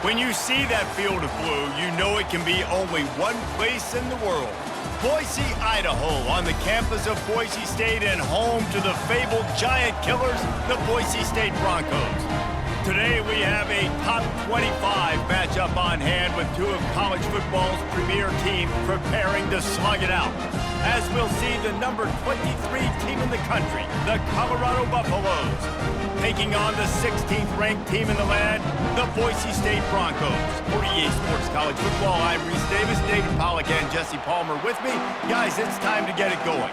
When you see that field of blue, you know it can be only one place in the world. Boise, Idaho, on the campus of Boise State and home to the fabled giant killers, the Boise State Broncos. Today we have a top 25 matchup on hand with two of college football's premier teams preparing to slug it out. As we'll see the number 23 team in the country, the Colorado Buffaloes, taking on the 16th ranked team in the land, the Boise State Broncos. For EA Sports College Football, I'm Reese Davis, David Pollack and Jesse Palmer with me. Guys, it's time to get it going.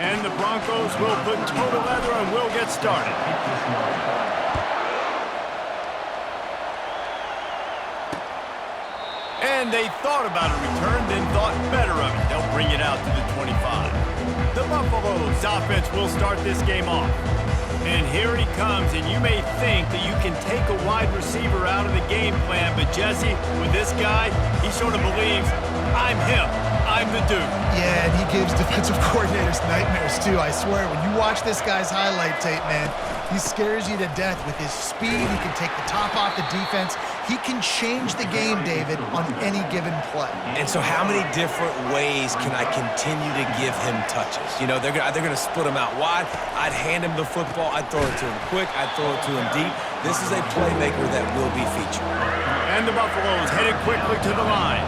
And the Broncos will put toe to leather and we'll get started. And they thought about a return, then thought better of it. They'll bring it out to the 25. The Buffaloes offense will start this game off. And here he comes, and you may think that you can take a wide receiver out of the game plan, but Jesse, with this guy, he sort of believes, I'm him. I'm the dude. Yeah, and he gives defensive coordinators nightmares, too. I swear, when you watch this guy's highlight tape, man, he scares you to death with his speed. He can take the top off the defense. He can change the game, David, on any given play. And so how many different ways can I continue to give him touches? You know, they're going to split him out wide. I'd hand him the football. I'd throw it to him quick. I'd throw it to him deep. This is a playmaker that will be featured. And the Buffaloes headed quickly to the line.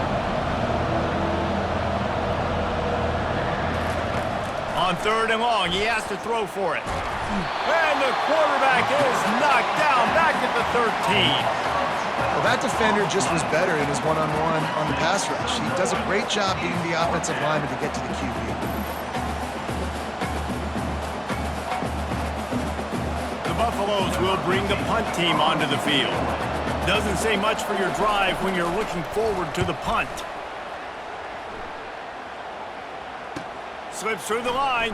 On 3rd and long, he has to throw for it. And the quarterback is knocked down back at the 13. Well, that defender just was better in his one-on-one on the pass rush. He does a great job beating the offensive lineman to get to the QB. The Buffaloes will bring the punt team onto the field. Doesn't say much for your drive when you're looking forward to the punt. Slips through the line.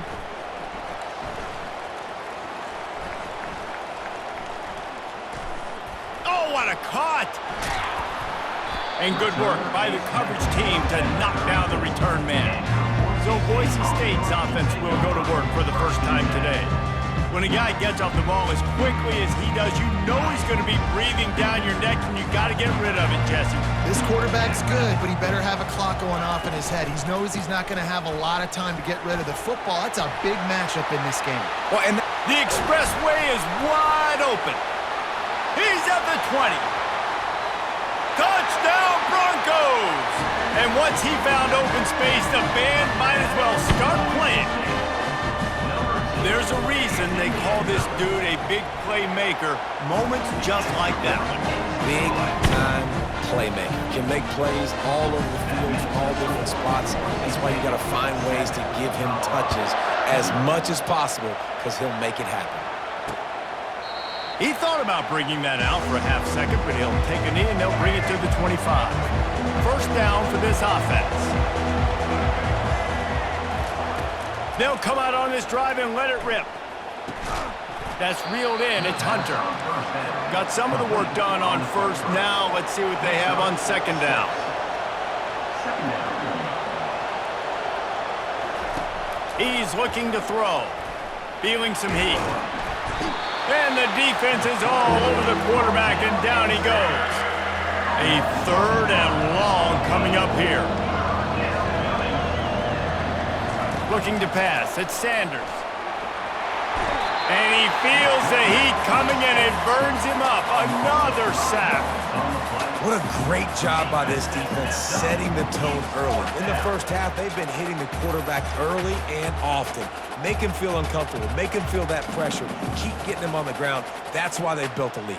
Oh, what a cut! And good work by the coverage team to knock down the return man. So Boise State's offense will go to work for the first time today. When a guy gets off the ball as quickly as he does, you know he's going to be breathing down your neck, and you got to get rid of it, Jesse. This quarterback's good, but he better have a clock going off in his head. He knows he's not going to have a lot of time to get rid of the football. That's a big matchup in this game. Well, and the expressway is wide open. He's at the 20. Touchdown, Broncos! And once he found open space, the band might as well start playing. There's a reason they call this dude a big playmaker. Moments just like that one. Big-time playmaker. Can make plays all over the field from all different spots. That's why you got to find ways to give him touches as much as possible, because he'll make it happen. He thought about bringing that out for a half second, but he'll take a knee and they'll bring it to the 25. First down for this offense. They'll come out on this drive and let it rip. That's reeled in. It's Hunter. Got some of the work done on first. Now let's see what they have on second down. He's looking to throw. Feeling some heat. And the defense is all over the quarterback, and down he goes. A 3rd and long coming up here. Looking to pass. It's Sanders. And he feels the heat coming, and it burns him up. Another sack. What a great job by this defense setting the tone early. In the first half, they've been hitting the quarterback early and often. Make him feel uncomfortable. Make him feel that pressure. Keep getting him on the ground. That's why they've built a lead.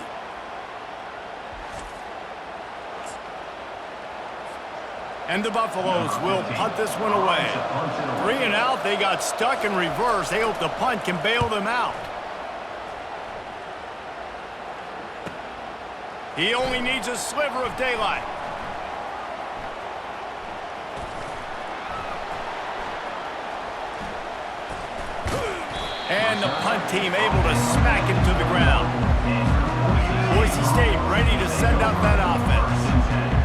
And the Buffaloes will punt this one away. 3 and out, they got stuck in reverse. They hope the punt can bail them out. He only needs a sliver of daylight. And the punt team able to smack him to the ground. Boise State ready to send out that offense.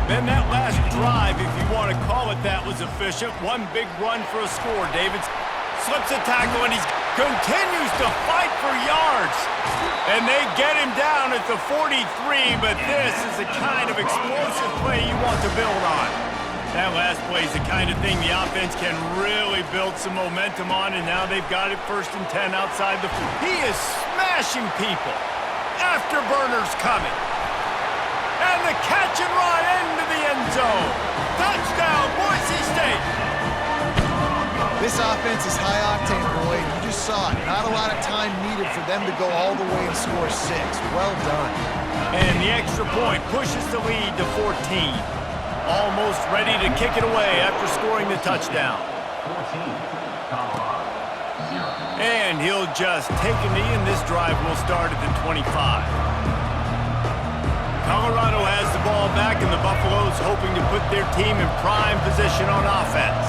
Then that last drive, if you want to call it that, was efficient. One big run for a score, David. slips a tackle, and he continues to fight for yards. And they get him down at the 43, but this is the kind of explosive play you want to build on. That last play is the kind of thing the offense can really build some momentum on, and now they've got it 1st and 10 outside the... He is smashing people. Afterburners coming. And the catch and run into the end zone. Touchdown, Boise State. This offense is high octane, Boyd. You just saw it. Not a lot of time needed for them to go all the way and score 6. Well done. And the extra point pushes the lead to 14. Almost ready to kick it away after scoring the touchdown. And he'll just take a knee, and this drive will start at the 25. Colorado has the ball back, and the Buffaloes hoping to put their team in prime position on offense.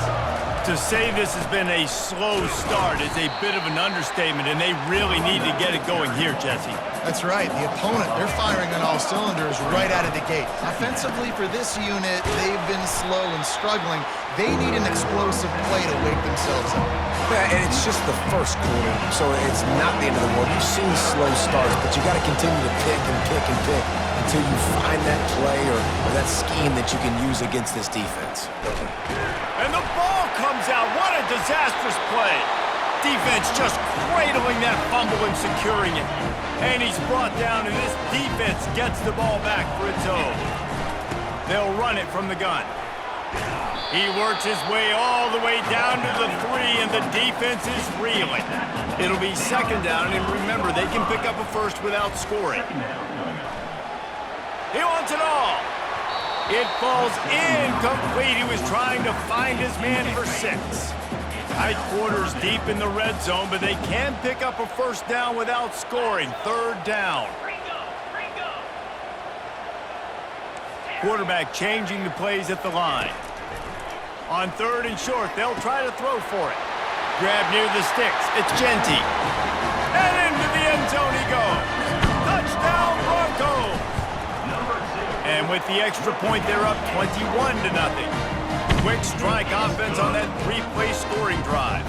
To say this has been a slow start is a bit of an understatement, and they really need to get it going here, Jesse. That's right. The opponent, they're firing on all cylinders right out of the gate. Offensively, for this unit, they've been slow and struggling. They need an explosive play to wake themselves up. Yeah, and it's just the first quarter, so it's not the end of the world. You've seen slow starts, but you got to continue to pick and pick and pick until you find that play or that scheme that you can use against this defense. And the ball comes out. What a disastrous play. Defense just cradling that fumble and securing it. And he's brought down, and this defense gets the ball back for its own. They'll run it from the gun. He works his way all the way down to the 3, and the defense is reeling. It'll be 2nd down, and remember, they can pick up a first without scoring. He wants it all. It falls incomplete. He was trying to find his man for 6. Tight quarters deep in the red zone, but they can pick up a first down without scoring. 3rd down. Quarterback changing the plays at the line. On 3rd and short, they'll try to throw for it. Grab near the sticks. It's Jeanty. And into the end zone he goes. Touchdown, Broncos. And with the extra point, they're up 21-0. Quick strike offense on that 3-play scoring drive.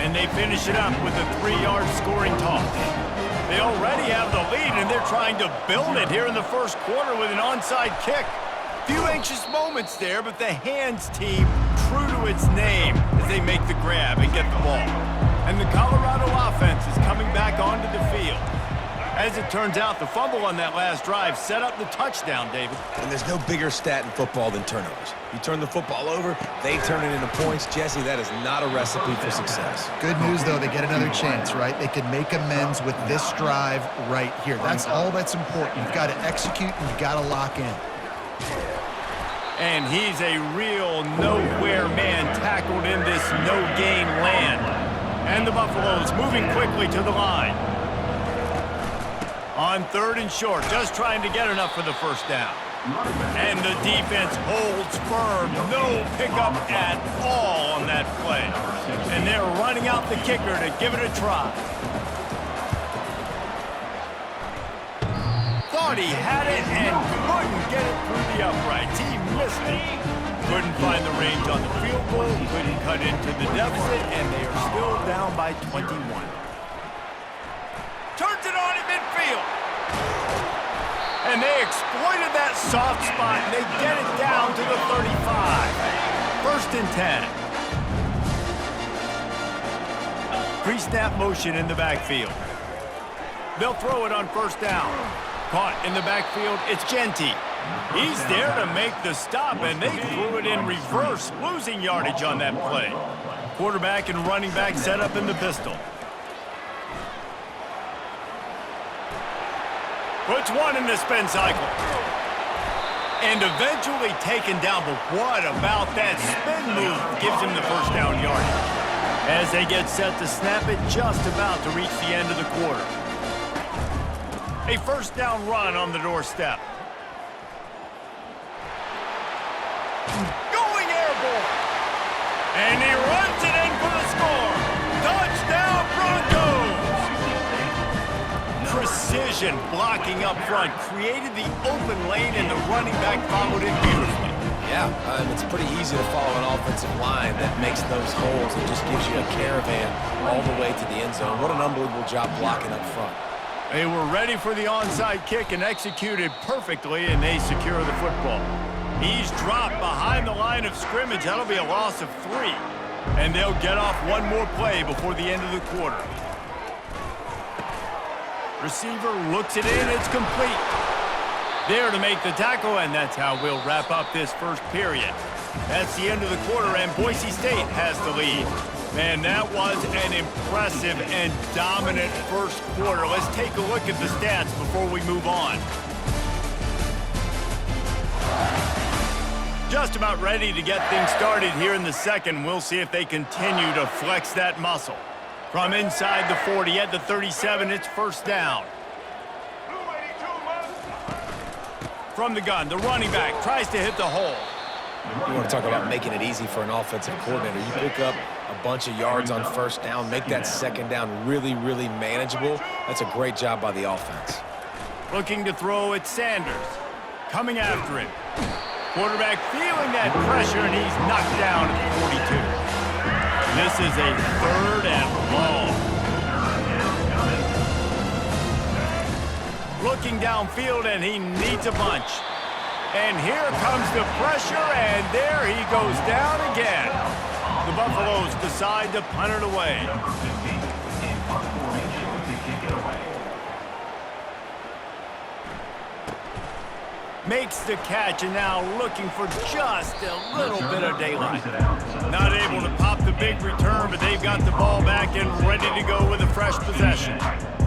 And they finish it up with a 3-yard scoring toss. They already have the lead, and they're trying to build it here in the 1st quarter with an onside kick. Few anxious moments there, but the hands team true to its name as they make the grab and get the ball. And the Colorado offense is coming back onto the field. As it turns out, the fumble on that last drive set up the touchdown, David. And there's no bigger stat in football than turnovers. You turn the football over, they turn it into points. Jesse, that is not a recipe for success. Good news, though, they get another chance, right? They can make amends with this drive right here. That's all that's important. You've got to execute, and you've got to lock in. And he's a real nowhere man tackled in this no-gain land. And the Buffaloes moving quickly to the line. On 3rd and short, just trying to get enough for the first down. And the defense holds firm. No pickup at all on that play. And they're running out the kicker to give it a try. Thought he had it and couldn't get it through the uprights. He missed it. Couldn't find the range on the field goal. Couldn't cut into the deficit. And they are still down by 21. Turns it on in midfield. And they exploited that soft spot, and they get it down to the 35. 1st and 10. Pre-snap motion in the backfield. They'll throw it on 1st down. Caught in the backfield, it's Jeanty. He's there to make the stop, and they threw it in reverse, losing yardage on that play. Quarterback and running back set up in the pistol. Puts one in the spin cycle. And eventually taken down, but what about that spin move gives him the first down yardage. As they get set to snap it, just about to reach the end of the quarter. A first down run on the doorstep. Going airborne. And he runs it in for the score. Touchdown, Broncos! Precision blocking up front created the open lane, and the running back followed it beautifully. Yeah, it's pretty easy to follow an offensive line that makes those holes and just gives you a caravan all the way to the end zone. What an unbelievable job blocking up front. They were ready for the onside kick and executed perfectly, and they secure the football. He's dropped behind the line of scrimmage. That'll be a loss of 3. And they'll get off one more play before the end of the quarter. Receiver looks it in. It's complete. There to make the tackle, and that's how we'll wrap up this first period. That's the end of the quarter, and Boise State has the lead. Man, that was an impressive and dominant first quarter. Let's take a look at the stats before we move on. Just about ready to get things started here in the second. We'll see if they continue to flex that muscle. From inside the 40 at the 37, it's first down. From the gun, the running back tries to hit the hole. You want to talk about making it easy for an offensive coordinator. You pick up a bunch of yards on first down, make that second down really, really manageable. That's a great job by the offense. Looking to throw at Sanders. Coming after him. Quarterback feeling that pressure, and he's knocked down at the 42. This is a 3rd and long. Looking downfield, and he needs a bunch. And here comes the pressure, and there he goes down again. The Buffaloes decide to punt it away. Makes the catch, and now looking for just a little bit of daylight. Not able to pop the big return, but they've got the ball back and ready to go with a fresh possession.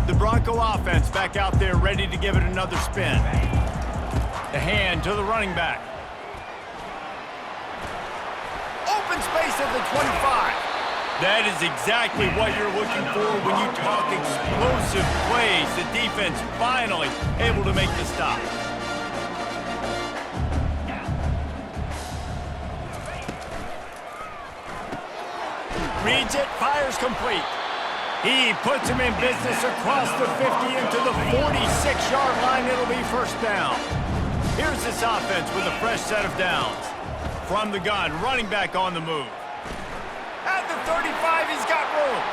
The Bronco offense back out there ready to give it another spin. The hand to the running back. Open space at the 25. That is exactly what you're looking for when you talk explosive plays. The defense finally able to make the stop. Reads it, fires complete. He puts him in business across the 50 into the 46-yard line. It'll be first down. Here's this offense with a fresh set of downs. From the gun, running back on the move. At the 35, he's got room.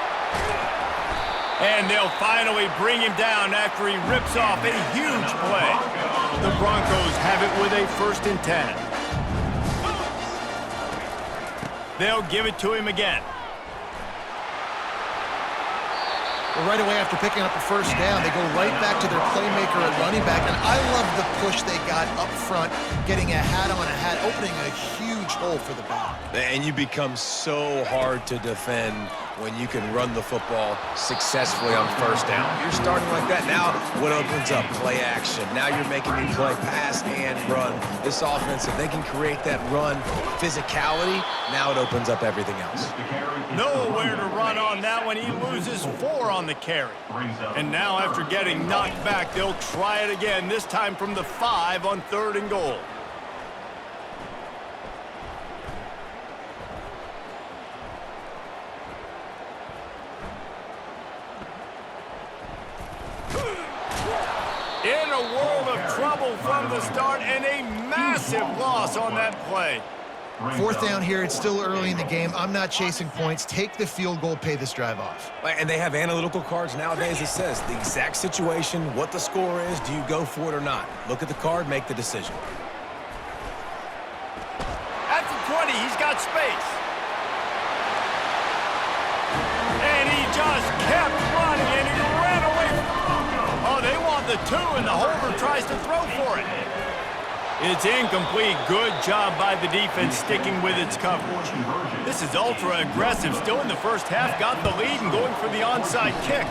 And they'll finally bring him down after he rips off a huge play. The Broncos have it with a 1st and 10. They'll give it to him again. Right away after picking up a first down, they go right back to their playmaker at running back, and I love the push they got up front, getting a hat on a hat, opening a huge hole for the back. And you become so hard to defend when you can run the football successfully on first down. You're starting like that. Now what opens up? Play action. Now you're making me play pass and run. This offense, if they can create that run physicality, now it opens up everything else. Nowhere to run on that one. He loses 4 on the carry. And now after getting knocked back, they'll try it again, this time from the 5 on 3rd and goal. In a world of trouble from the start, and a massive loss on that play. 4th down here. It's still early in the game. I'm not chasing points. Take the field goal, pay this drive off. And they have analytical cards nowadays that says the exact situation, what the score is, do you go for it or not? Look at the card, make the decision. At the 20, he's got space. And he just kept running, and he ran away. Oh, they want the 2, and the holder tries to throw for it. It's incomplete. Good job by the defense sticking with its coverage. This is ultra-aggressive. Still in the first half, got the lead and going for the onside kick.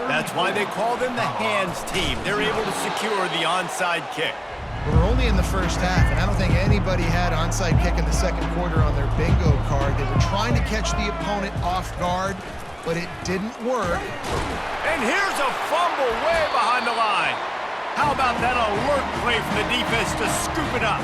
That's why they call them the hands team. They're able to secure the onside kick. We're only in the first half, and I don't think anybody had onside kick in the second quarter on their bingo card. They were trying to catch the opponent off guard, but it didn't work. And here's a fumble way behind the line. How about that alert play from the defense to scoop it up?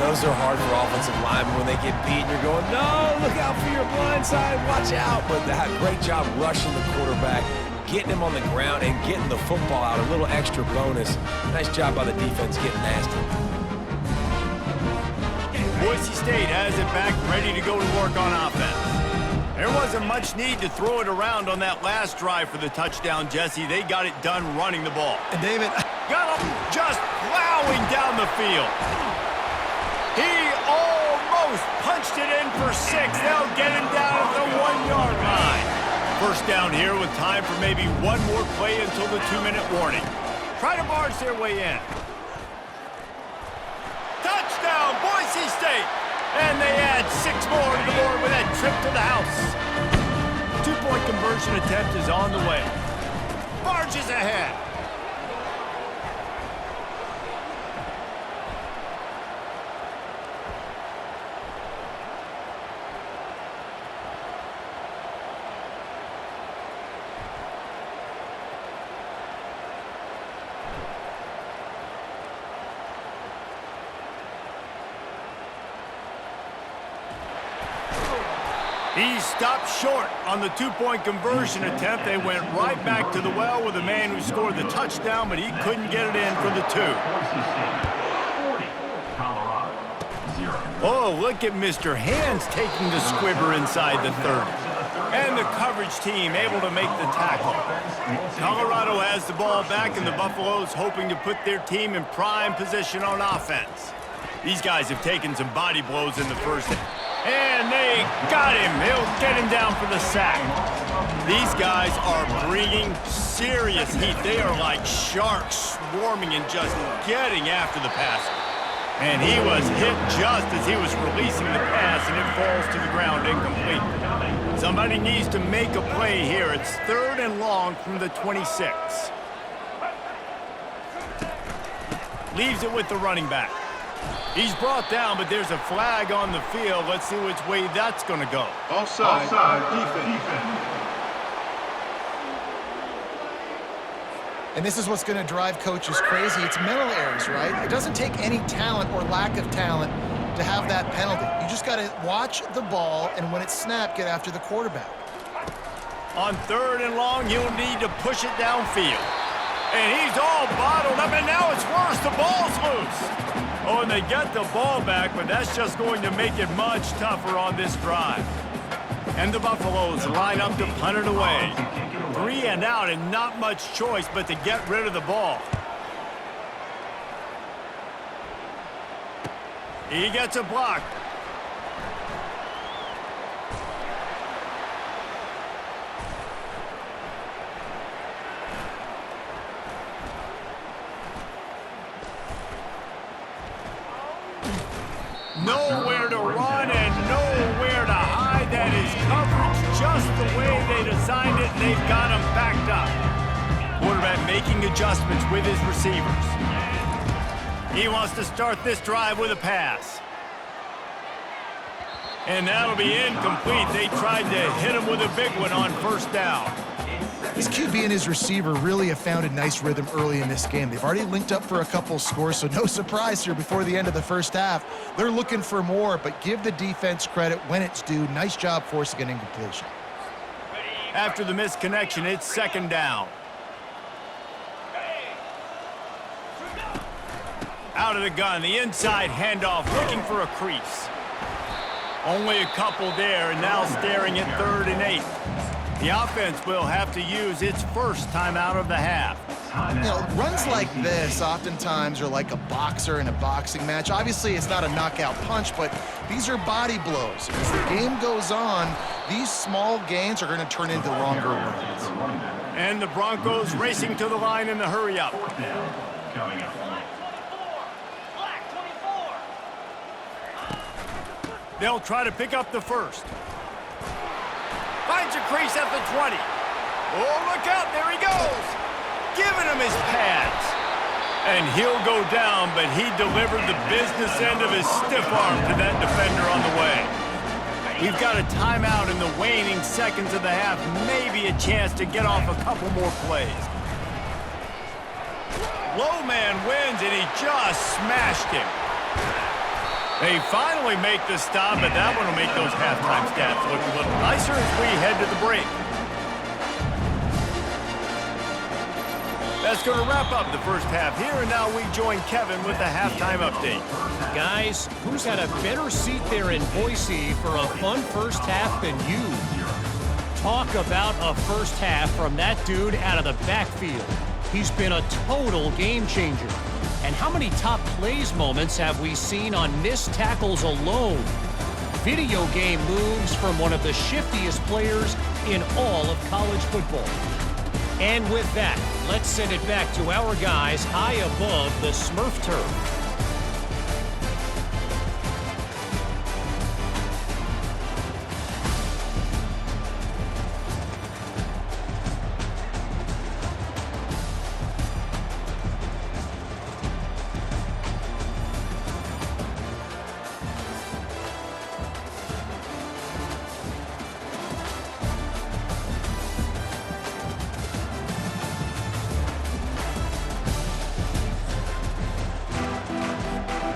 Those are hard for offensive linemen when they get beat. You're going, no, look out for your blind side, watch out. But that great job rushing the quarterback, getting him on the ground, and getting the football out. A little extra bonus. Nice job by the defense getting nasty. State has it back, ready to go to work on offense. There wasn't much need to throw it around on that last drive for the touchdown, Jesse. They got it done running the ball. And David, got him just plowing down the field. He almost punched it in for 6. They'll get him down at the 1-yard line. First down here with time for maybe one more play until the 2-minute warning. Try to barge their way in. Touchdown, Boise State! And they add 6 more to the board with that trip to the house. 2-point conversion attempt is on the way. Barges ahead. He stopped short on the 2-point conversion attempt. They went right back to the well with the man who scored the touchdown, but he couldn't get it in for the 2. Oh, look at Mr. Hands taking the squibber inside the 30. And the coverage team able to make the tackle. Colorado has the ball back, and the Buffaloes hoping to put their team in prime position on offense. These guys have taken some body blows in the first half. And they got him. He'll get him down for the sack. These guys are bringing serious heat. They are like sharks swarming and just getting after the passer. And he was hit just as he was releasing the pass, and it falls to the ground incomplete. Somebody needs to make a play here. It's 3rd and long from the 26. Leaves it with the running back. He's brought down, but there's a flag on the field. Let's see which way that's going to go. Offside. Defense. and this is what's going to drive coaches crazy, it's mental errors, right? It doesn't take any talent or lack of talent to have that penalty. You just got to watch the ball, and when it's snapped, get after the quarterback. On 3rd and long, he'll need to push it downfield. And he's all bottled up, and now it's worse. The ball's loose. Oh, and they get the ball back, but that's just going to make it much tougher on this drive. And the Buffaloes line up to punt it away. 3 and out, and not much choice but to get rid of the ball. He gets a block. Nowhere to run and nowhere to hide. That is coverage just the way they designed it, and they've got him backed up. Quarterback making adjustments with his receivers. He wants to start this drive with a pass. And that'll be incomplete. They tried to hit him with a big one on 1st down. His QB and his receiver really have found a nice rhythm early in this game. They've already linked up for a couple scores, so no surprise here before the end of the first half. They're looking for more, but give the defense credit when it's due. Nice job forcing an incompletion. After the missed connection, it's 2nd down. Out of the gun, the inside handoff, looking for a crease. Only a couple there, and now staring at 3rd and 8. The offense will have to use its first timeout of the half. You know, runs like this oftentimes are like a boxer in a boxing match. Obviously, it's not a knockout punch, but these are body blows. As the game goes on, these small gains are going to turn into longer runs. And the Broncos racing to the line in the hurry-up. They'll try to pick up the first. Finds a crease at the 20. Oh, look out, there he goes. Giving him his pads. And he'll go down, but he delivered the business end of his stiff arm to that defender on the way. We've got a timeout in the waning seconds of the half. Maybe a chance to get off a couple more plays. Low man wins, and he just smashed him. They finally make the stop, but that one will make those halftime stats look a little nicer as we head to the break. That's that's going to wrap up the first half here, and now we join Kevin with the halftime update. Guys, who's had a better seat there in Boise for a fun first half than you? Talk about a first half from that dude out of the backfield. He's been a total game changer. And how many top plays moments have we seen on missed tackles alone? Video game moves from one of the shiftiest players in all of college football. And with that, let's send it back to our guys high above the Smurf turf.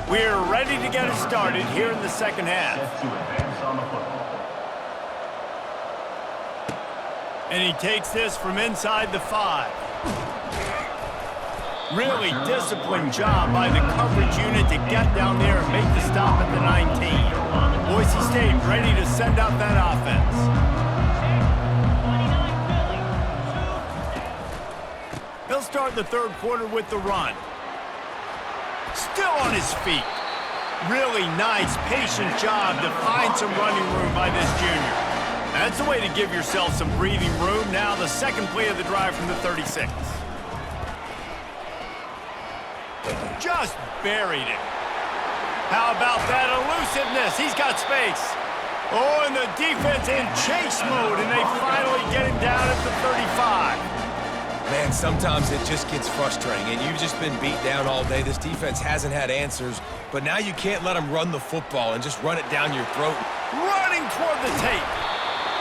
We're ready to get it started here in the second half. And he takes this from inside the 5. Really disciplined job by the coverage unit to get down there and make the stop at the 19. Boise State ready to send out that offense. He'll start the third quarter with the run. Still on his feet. Really nice, patient job to find some running room by this junior. That's the way to give yourself some breathing room. Now the second play of the drive from the 36. Just buried it. How about that elusiveness? He's got space. Oh, and the defense in chase mode, and they finally get him down at the 35. Man, sometimes it just gets frustrating, and you've just been beat down all day. This defense hasn't had answers, but now you can't let them run the football and just run it down your throat. Running toward the tape.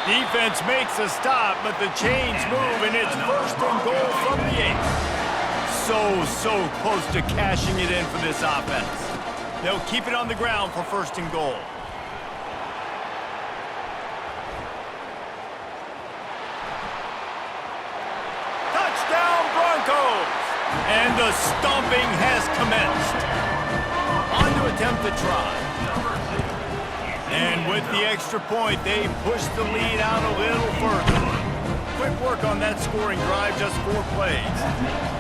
Defense makes a stop, but the chains move, and it's first and goal from the 8. So close to cashing it in for this offense. They'll keep it on the ground for first and goal. And the stomping has commenced. On to attempt the try. And with the extra point, they push the lead out a little further. Quick work on that scoring drive, just 4 plays.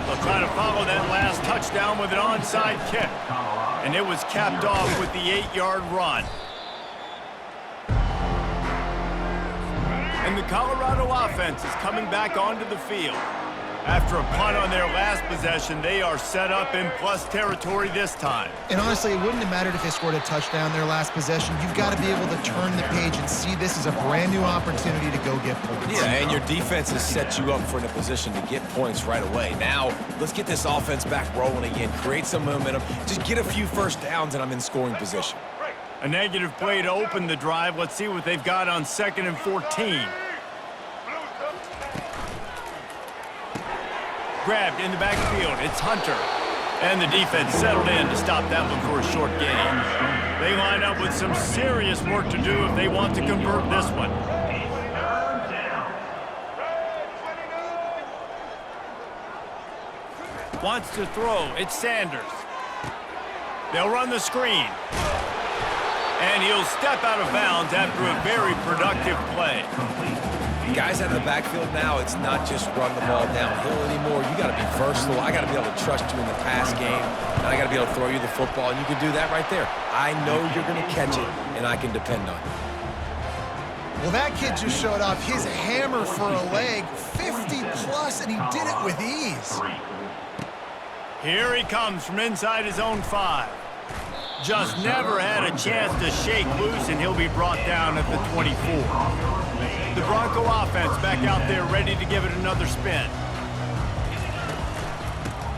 They'll try to follow that last touchdown with an onside kick. And it was capped off with the 8-yard run. And the Colorado offense is coming back onto the field. After a punt on their last possession, they are set up in plus territory this time. And honestly, it wouldn't have mattered if they scored a touchdown their last possession. You've got to be able to turn the page and see this as a brand new opportunity to go get points. Yeah, and your defense has set you up for in a position to get points right away. Now, let's get this offense back rolling again. Create some momentum. Just get a few first downs, and I'm in scoring position. A negative play to open the drive. Let's see what they've got on 2nd and 14. Grabbed in the backfield. It's Hunter. And the defense settled in to stop that one for a short gain. They line up with some serious work to do if they want to convert this one. Wants to throw. It's Sanders. They'll run the screen. And he'll step out of bounds after a very productive play. Guys out of the backfield now, it's not just run the ball downhill anymore. You got to be versatile. I got to be able to trust you in the pass game, and I got to be able to throw you the football, and you can do that right there. I know you're going to catch it, and I can depend on it. Well, that kid just showed off his hammer for a leg, 50-plus, and he did it with ease. Here he comes from inside his own 5. Just never had a chance to shake loose, and he'll be brought down at the 24. The Bronco offense back out there ready to give it another spin.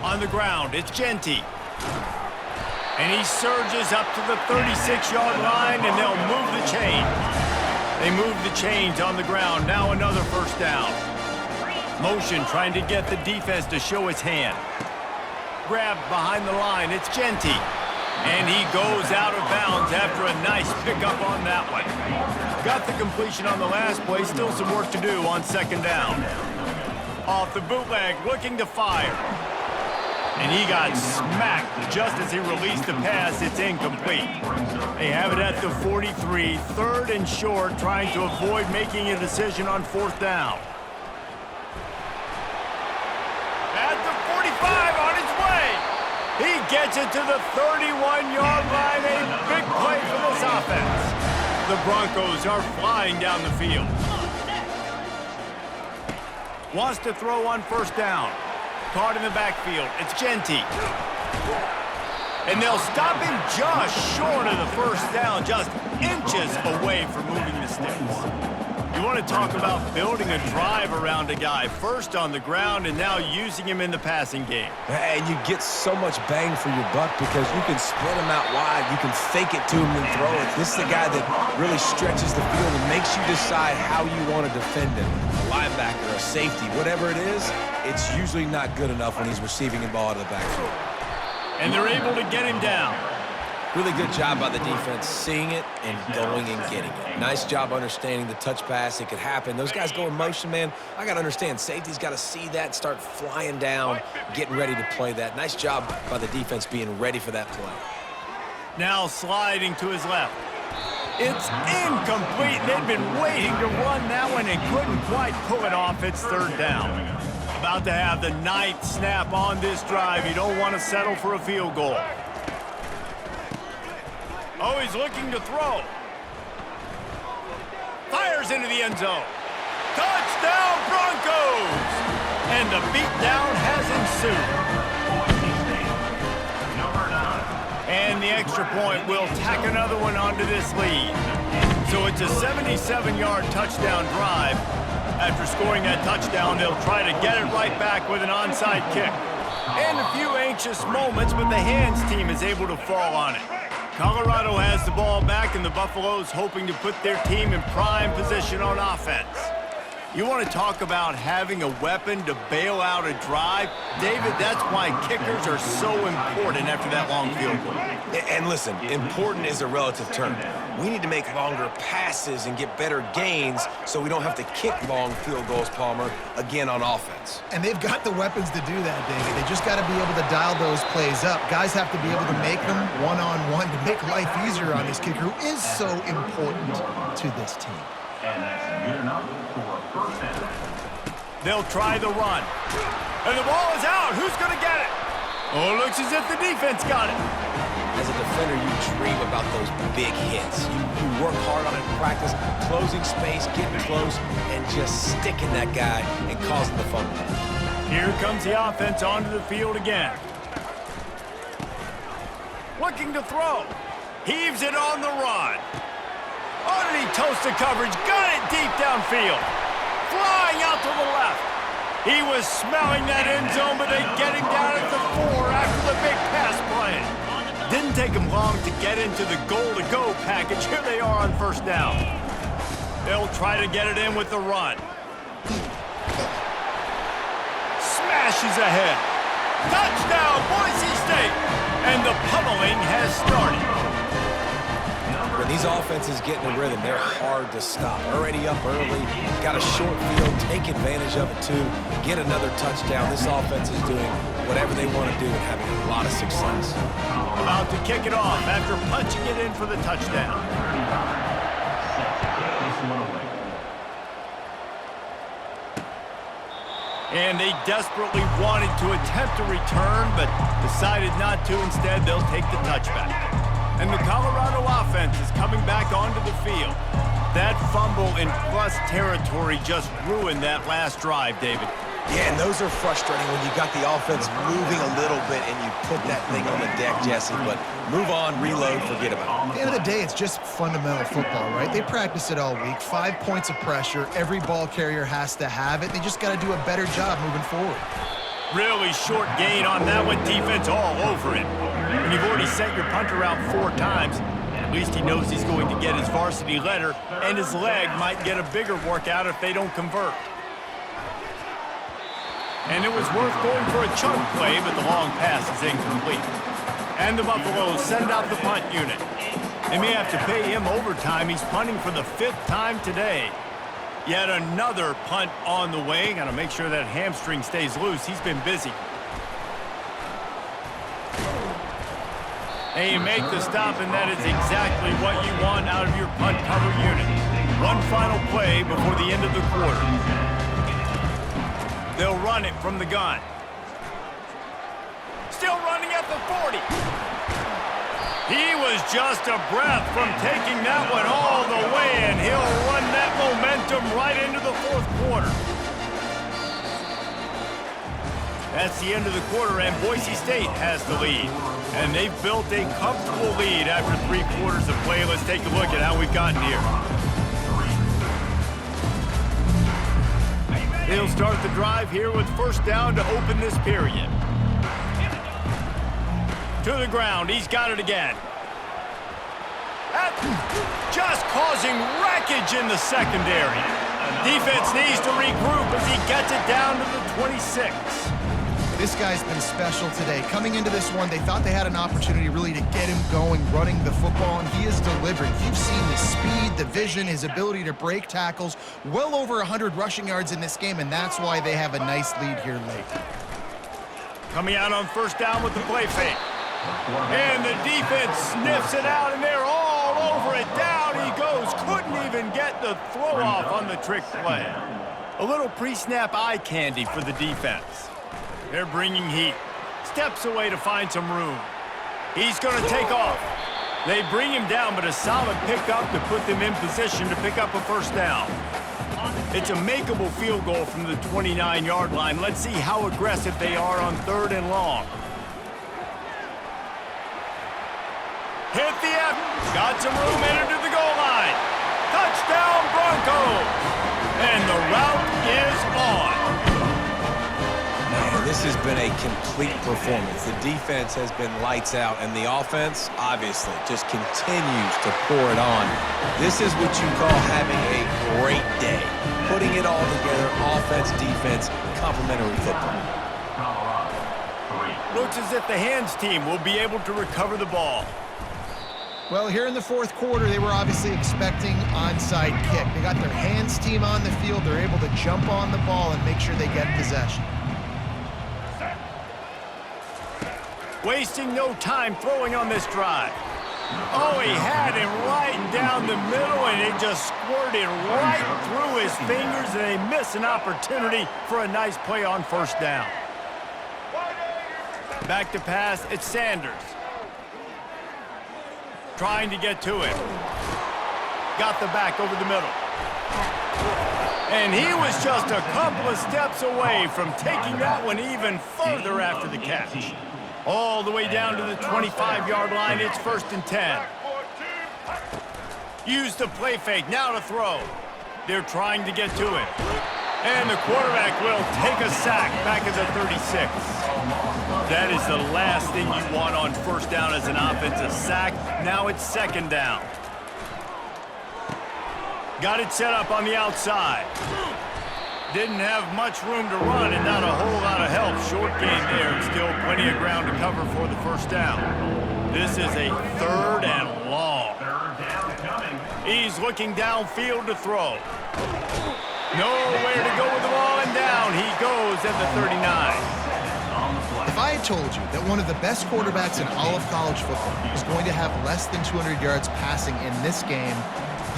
On the ground, it's Jeanty. And he surges up to the 36-yard line, and they'll move the chains. They move the chains on the ground. Now another first down. Motion trying to get the defense to show his hand. Grabbed behind the line, it's Jeanty. And he goes out of bounds after a nice pickup on that one. Got the completion on the last play, still some work to do on 2nd down. Off the bootleg, looking to fire. And he got smacked just as he released the pass. It's incomplete. They have it at the 43, 3rd and short, trying to avoid making a decision on 4th down. At the 45, on his way. He gets it to the 31-yard line. A big play for this offense. The Broncos are flying down the field. Wants to throw on 1st down. Caught in the backfield. It's Jeanty. And they'll stop him just short of the 1st down, just inches away from moving the sticks. You want to talk about building a drive around a guy, first on the ground and now using him in the passing game. And you get so much bang for your buck because you can spread him out wide. You can fake it to him and throw it. This is the guy that really stretches the field and makes you decide how you want to defend him. A linebacker, a safety, whatever it is, it's usually not good enough when he's receiving the ball out of the backfield. And they're able to get him down. Really good job by the defense, seeing it and going and getting it. Nice job understanding the touch pass. It could happen. Those guys go in motion, man. I got to understand. Safety's got to see that, start flying down, getting ready to play that. Nice job by the defense being ready for that play. Now sliding to his left. It's incomplete. They've been waiting to run that one and couldn't quite pull it off. It's 3rd down. About to have the 9th snap on this drive. You don't want to settle for a field goal. Oh, he's looking to throw. Fires into the end zone. Touchdown, Broncos! And the beatdown has ensued. And the extra point will tack another one onto this lead. So it's a 77-yard touchdown drive. After scoring that touchdown, they'll try to get it right back with an onside kick. And a few anxious moments, but the hands team is able to fall on it. Colorado has the ball back, and the Buffaloes hoping to put their team in prime position on offense. You want to talk about having a weapon to bail out a drive? David, that's why kickers are so important after that long field goal. And listen, important is a relative term. We need to make longer passes and get better gains so we don't have to kick long field goals, Palmer, again on offense. And they've got the weapons to do that, David. They just got to be able to dial those plays up. Guys have to be able to make them one-on-one to make life easier on this kicker, who is so important to this team. And that's good enough for a 1st down. They'll try the run. And the ball is out. Who's going to get it? Oh, it looks as if the defense got it. As a defender, you dream about those big hits. You work hard on it in practice, closing space, getting close, and just sticking that guy and causing the fumble. Here comes the offense onto the field again. Looking to throw. Heaves it on the run. Underneath toasted coverage, got it deep downfield. Flying out to the left. He was smelling that end zone, but they get him down at the 4 after the big pass play. Didn't take him long to get into the goal-to-go package. Here they are on 1st down. They'll try to get it in with the run. Smashes ahead. Touchdown, Boise State. And the pummeling has started. When these offenses get in a rhythm, they're hard to stop. Already up early, got a short field, take advantage of it too, get another touchdown. This offense is doing whatever they want to do and having a lot of success. About to kick it off after punching it in for the touchdown. And they desperately wanted to attempt a return, but decided not to. Instead, they'll take the touchback. And the Colorado offense is coming back onto the field. That fumble in plus territory just ruined that last drive, David. Yeah, and those are frustrating when you got the offense moving a little bit and you put that thing on the deck, Jesse. But move on, reload, forget about it. At the end of the day, it's just fundamental football, right? They practice it all week. 5 points of pressure. Every ball carrier has to have it. They just got to do a better job moving forward. Really short gain on that one. Defense all over it. When you've already sent your punter out 4 times, at least he knows he's going to get his varsity letter, and his leg might get a bigger workout if they don't convert. And it was worth going for a chunk play, but the long pass is incomplete. And the Buffaloes send out the punt unit. They may have to pay him overtime. He's punting for the 5th time today. Yet another punt on the way. Got to make sure that hamstring stays loose. He's been busy. And you make the stop, and that is exactly what you want out of your punt cover unit. One final play before the end of the quarter. They'll run it from the gun. Still running at the 40. He was just a breath from taking that one all the way, and he'll run that momentum right into the fourth quarter. That's the end of the quarter, and Boise State has the lead. And they've built a comfortable lead after 3 quarters of play. Let's take a look at how we've gotten here. They'll start the drive here with first down to open this period. To the ground. He's got it again. Just causing wreckage in the secondary. Defense needs to regroup as he gets it down to the 26. This guy's been special today. Coming into this one, they thought they had an opportunity really to get him going, running the football, and he has delivered. You've seen the speed, the vision, his ability to break tackles. Well over 100 rushing yards in this game, and that's why they have a nice lead here late. Coming out on first down with the play fake. And the defense sniffs it out, and they're all over it. Down he goes. Couldn't even get the throw off on the trick play. A little pre-snap eye candy for the defense. They're bringing heat. Steps away to find some room. He's going to take off. They bring him down, but a solid pickup to put them in position to pick up a first down. It's a makeable field goal from the 29-yard line. Let's see how aggressive they are on 3rd and long. Hit the F. Got some room, entered to the goal line. Touchdown, Broncos. And the route is on. This has been a complete performance. The defense has been lights out, and the offense, obviously, just continues to pour it on. This is what you call having a great day. Putting it all together, offense, defense, complementary football. Looks as if the hands team will be able to recover the ball. Well, here in the fourth quarter, they were obviously expecting onside kick. They got their hands team on the field. They're able to jump on the ball and make sure they get possession. Wasting no time throwing on this drive. Oh, he had him right down the middle, and it just squirted right through his fingers, and they miss an opportunity for a nice play on first down. Back to pass, it's Sanders. Trying to get to him. Got the back over the middle. And he was just a couple of steps away from taking that one even further after the catch. All the way down to the 25-yard line. It's 1st and 10. Use the play fake. Now to throw. They're trying to get to it. And the quarterback will take a sack back at the 36. That is the last thing you want on first down as an offensive sack. Now it's 2nd down. Got it set up on the outside. Didn't have much room to run and not a whole lot of help. Short game there and still plenty of ground to cover for the first down. This is a 3rd and long. He's looking downfield to throw. Nowhere to go with the ball, and down he goes at the 39. If I had told you that one of the best quarterbacks in all of college football was going to have less than 200 yards passing in this game,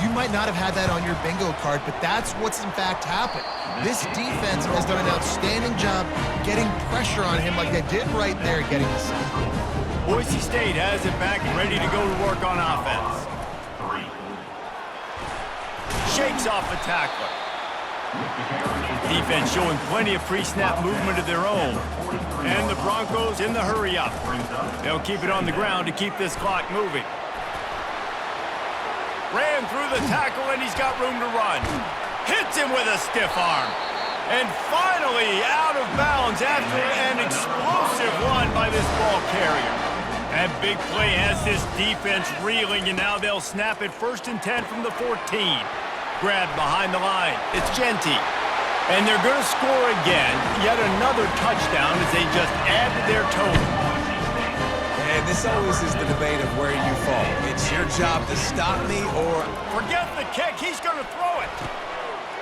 you might not have had that on your bingo card, but that's what's in fact happened. This defense has done an outstanding job getting pressure on him like they did right there, getting the sack. Boise State has it back and ready to go to work on offense. Shakes off the tackler. Defense showing plenty of pre-snap movement of their own. And the Broncos in the hurry-up. They'll keep it on the ground to keep this clock moving. Ran through the tackle, and he's got room to run. Hits him with a stiff arm. And finally out of bounds after an explosive run by this ball carrier. That big play has this defense reeling, and now they'll snap it 1st and 10 from the 14. Grabbed behind the line. It's Jeanty. And they're going to score again. Yet another touchdown as they just add to their total. And this always is the debate of where you fall. It's your job to stop me or... Forget the kick. He's going to throw it.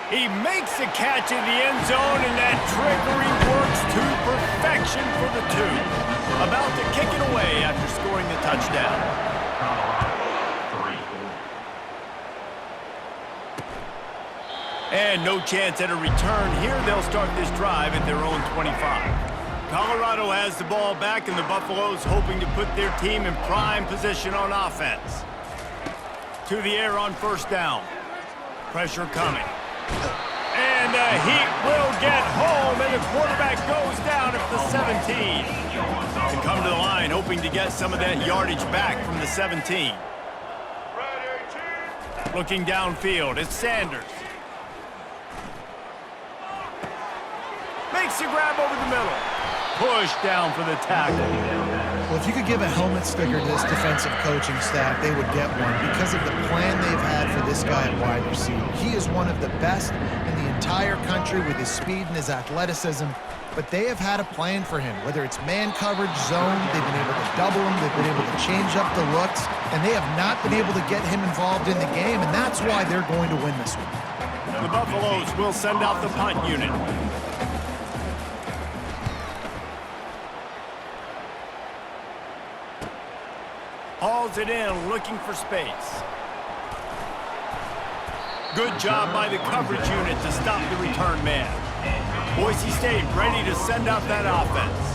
He makes the catch in the end zone, and that trickery works to perfection for the 2. about to kick it away after scoring the touchdown. And no chance at a return here. They'll start this drive at their own 25. Colorado has the ball back, and the Buffaloes hoping to put their team in prime position on offense. To the air on first down. Pressure coming. And the Heat will get home, and the quarterback goes down at the 17. To come to the line, hoping to get some of that yardage back from the 17. Looking downfield, it's Sanders. Makes the grab over the middle. Push down for the tackle. Well, if you could give a helmet sticker to this defensive coaching staff, they would get one because of the plan they've had for this guy at wide receiver. He is one of the best in the entire country with his speed and his athleticism, but they have had a plan for him, whether it's man coverage, zone, they've been able to double him, they've been able to change up the looks, and they have not been able to get him involved in the game, and that's why they're going to win this one. The Buffaloes will send out the punt unit. Hauls it in, looking for space. Good job by the coverage unit to stop the return man. Boise State ready to send out that offense.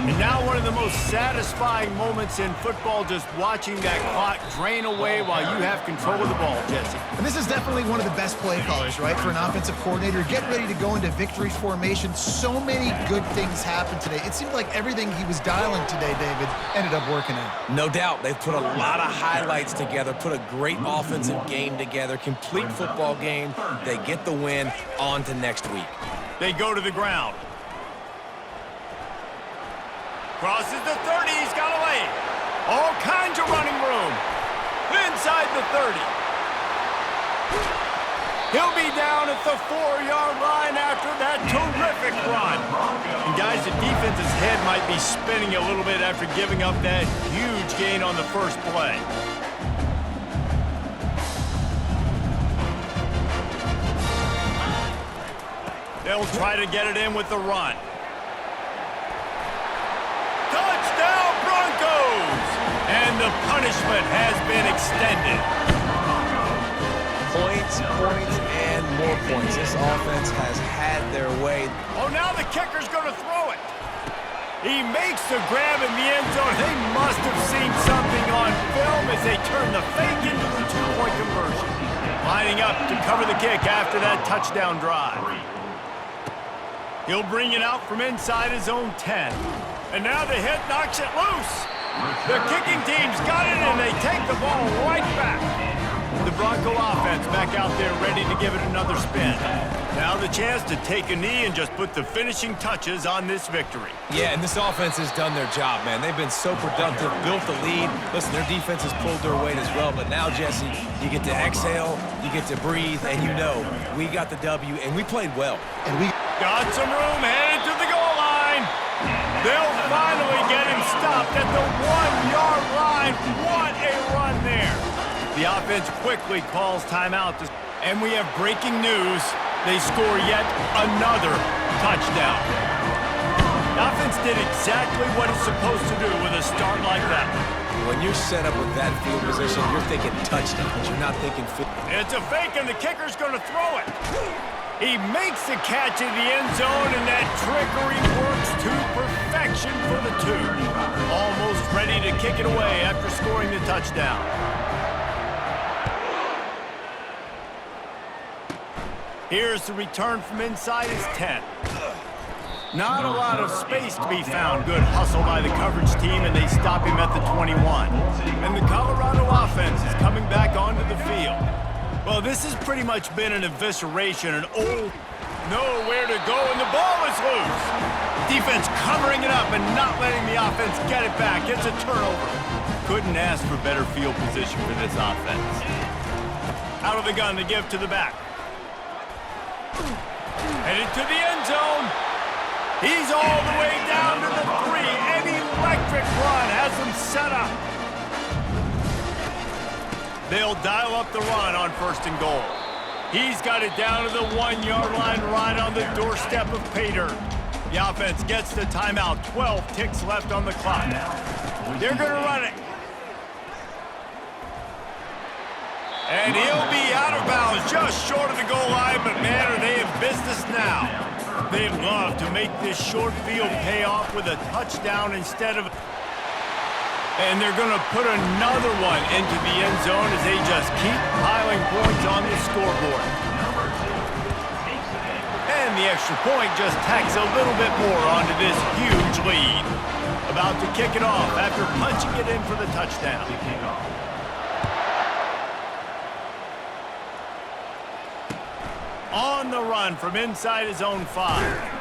And now one of the most satisfying moments in football, just watching that clock drain away while you have control of the ball, Jesse. And this is definitely one of the best play callers, right, for an offensive coordinator. Get ready to go into victory formation. So many good things happened today. It seemed like everything he was dialing today, David, ended up working out. No doubt. They've put a lot of highlights together, put a great offensive game together, complete football game. They get the win. On to next week. They go to the ground. Crosses the 30, he's got a lane. All kinds of running room. Inside the 30. He'll be down at the 4-yard line after that terrific run. And guys, the defense's head might be spinning a little bit after giving up that huge gain on the first play. They'll try to get it in with the run. Touchdown, Broncos! And the punishment has been extended. Points, and more points. This offense has had their way. Oh, now the kicker's going to throw it. He makes the grab in the end zone. They must have seen something on film as they turn the fake into the two-point conversion. Lining up to cover the kick after that touchdown drive. He'll bring it out from inside his own 10. And now the hit knocks it loose. The kicking team's got it, and they take the ball right back. The Bronco offense back out there ready to give it another spin. Now the chance to take a knee and just put the finishing touches on this victory. Yeah, and this offense has done their job, man. They've been so productive, built the lead. Listen, their defense has pulled their weight as well. But now, Jesse, you get to exhale, you get to breathe, and you know we got the W, and we played well. And we got some room, headed to the goal line. They'll finally get him stopped at the 1-yard line. What a run there. The offense quickly calls timeout. And we have breaking news. They score yet another touchdown. The offense did exactly what it's supposed to do with a start like that. When you're set up with that field position, you're thinking touchdowns. You're not thinking field. It's a fake, and the kicker's going to throw it. He makes the catch in the end zone, and that trickery works to perfection for the two. Almost ready to kick it away after scoring the touchdown. Here's the return from inside his 10. Not a lot of space to be found. Good hustle by the coverage team, and they stop him at the 21. And the Colorado offense is coming back onto the field. Well, this has pretty much been an evisceration, an old nowhere to go, and the ball is loose. Defense covering it up and not letting the offense get it back. It's a turnover. Couldn't ask for better field position for this offense. Out of the gun, they give to the back. Headed to the end zone. He's all the way down to the 3. An electric run has him set up. They'll dial up the run on first and goal. He's got it down to the 1-yard line right on the doorstep of pay dirt. The offense gets the timeout. 12 ticks left on the clock. They're going to run it. And he'll be out of bounds just short of the goal line, but man, are they in business now. They'd love to make this short field pay off with a touchdown instead of... And they're going to put another one into the end zone as they just keep piling points on the scoreboard. And the extra point just tacks a little bit more onto this huge lead. About to kick it off after punching it in for the touchdown. On the run from inside his own 5.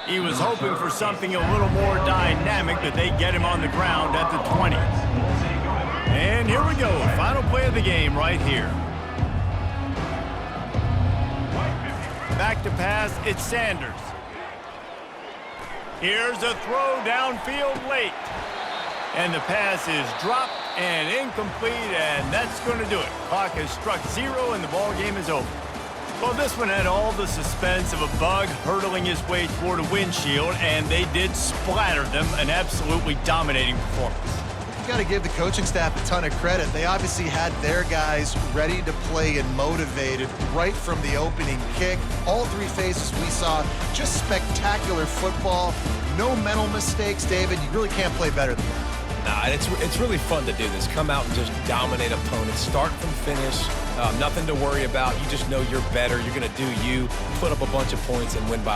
He was hoping for something a little more dynamic, but they get him on the ground at the 20. And here we go, final play of the game right here. Back to pass, it's Sanders. Here's a throw downfield late. And the pass is dropped and incomplete, and that's going to do it. Clock has struck 0, and the ball game is over. Well, this one had all the suspense of a bug hurtling his way toward a windshield, and they did splatter them, an absolutely dominating performance. You got to give the coaching staff a ton of credit. They obviously had their guys ready to play and motivated right from the opening kick. All 3 phases we saw, just spectacular football. No mental mistakes, David. You really can't play better than that. Nah, it's really fun to do this. Come out and just dominate opponents, start from finish. Nothing to worry about. You just know you're better. You're going to do you, put up a bunch of points, and win by